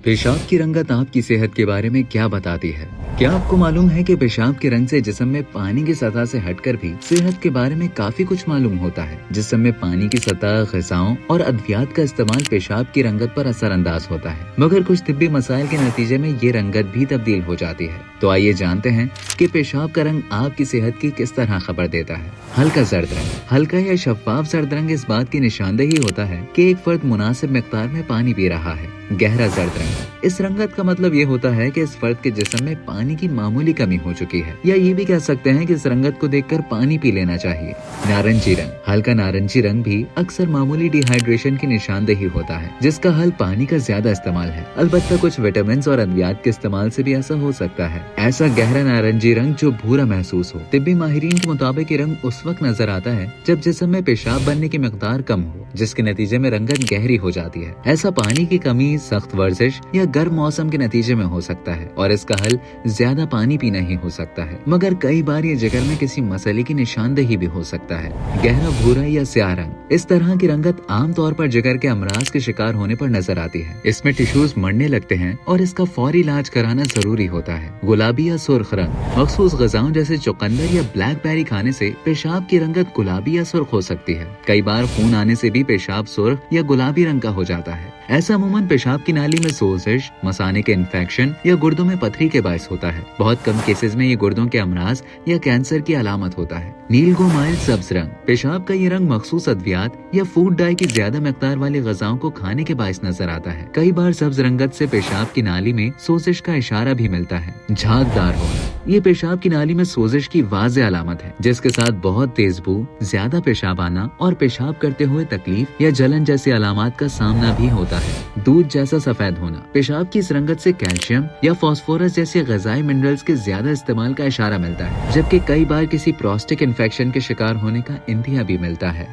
पेशाब की रंगत आपकी सेहत के बारे में क्या बताती है? क्या आपको मालूम है कि पेशाब के रंग से जिस्म में पानी की सतह से हटकर भी सेहत के बारे में काफी कुछ मालूम होता है। जिस्म में पानी की सतह, ग़िज़ाओं और अद्वियात का इस्तेमाल पेशाब की रंगत पर असरअंदाज होता है, मगर कुछ तिब्बी मसाइल के नतीजे में ये रंगत भी तब्दील हो जाती है। तो आइए जानते हैं कि पेशाब का रंग आपकी सेहत की किस तरह खबर देता है। हल्का जर्द रंग। हल्का या शफाफ जर्द रंग इस बात की निशानदेही होता है कि एक फर्द मुनासिब मिकदार में पानी पी रहा है। गहरा जर्द रंग। इस रंगत का मतलब ये होता है कि इस फर्द के जिस्म में पानी की मामूली कमी हो चुकी है, या ये भी कह सकते हैं कि इस रंगत को देखकर पानी पी लेना चाहिए। नारंगी रंग। हल्का नारंगी रंग भी अक्सर मामूली डिहाइड्रेशन की निशानदेही होता है, जिसका हल पानी का ज्यादा इस्तेमाल है। अलबत्ता कुछ विटामिन और अद्वियात के इस्तेमाल से भी ऐसा हो सकता है। ऐसा गहरा नारंगी रंग जो भूरा महसूस हो। तिब्बी माहिरीन के मुताबिक ये रंग उस वक्त नजर आता है जब जिस्म में पेशाब बनने की मिकदार कम हो, जिसके नतीजे में रंगत गहरी हो जाती है। ऐसा पानी की कमी, सख्त वर्जिश या गर्म मौसम के नतीजे में हो सकता है, और इसका हल ज्यादा पानी पीना ही हो सकता है, मगर कई बार ये जिगर में किसी मसले की निशानदेही भी हो सकता है। गहरा भूरा या स्याह रंग। इस तरह की रंगत आमतौर पर जिगर के अमराज के शिकार होने पर नजर आती है। इसमें टिश्यूज मरने लगते हैं और इसका फौरी इलाज कराना जरूरी होता है। गुलाबी या सुर्ख रंग। मखसूस ग़िज़ाओं जैसे चुकंदर या ब्लैकबेरी खाने से पेशाब की रंगत गुलाबी या सुर्ख हो सकती है। कई बार खून आने से भी पेशाब सुर्ख या गुलाबी रंग का हो जाता है। ऐसा अमूमन पेशाब की नाली में सोजिश, मसाने के इन्फेक्शन या गुर्दों में पथरी के बायस होता है। बहुत कम केसेस में ये गुर्दों के अमराज या कैंसर की अलामत होता है। नीलगो माइल सब्ज रंग। पेशाब का ये रंग मखसूस अद्वियात या फूड डाई की ज्यादा मिकदार वाली ग़िज़ाओं को खाने के बायस नजर आता है। कई बार सब्ज रंगत से पेशाब की नाली में सोजिश का इशारा भी मिलता है। झागदार होना। ये पेशाब की नाली में सोजिश की वाज़ेह अलामत है, जिसके साथ बहुत तेज बू, ज्यादा पेशाब आना और पेशाब करते हुए तकलीफ या जलन जैसी अलामात का सामना भी होता है। दूध जैसा सफेद होना। पेशाब की इस रंगत से कैल्शियम या फास्फोरस जैसे ग़िज़ाई मिनरल्स के ज्यादा इस्तेमाल का इशारा मिलता है, जबकि कई बार किसी प्रोस्टेट इन्फेक्शन के शिकार होने का इंदिया भी मिलता है।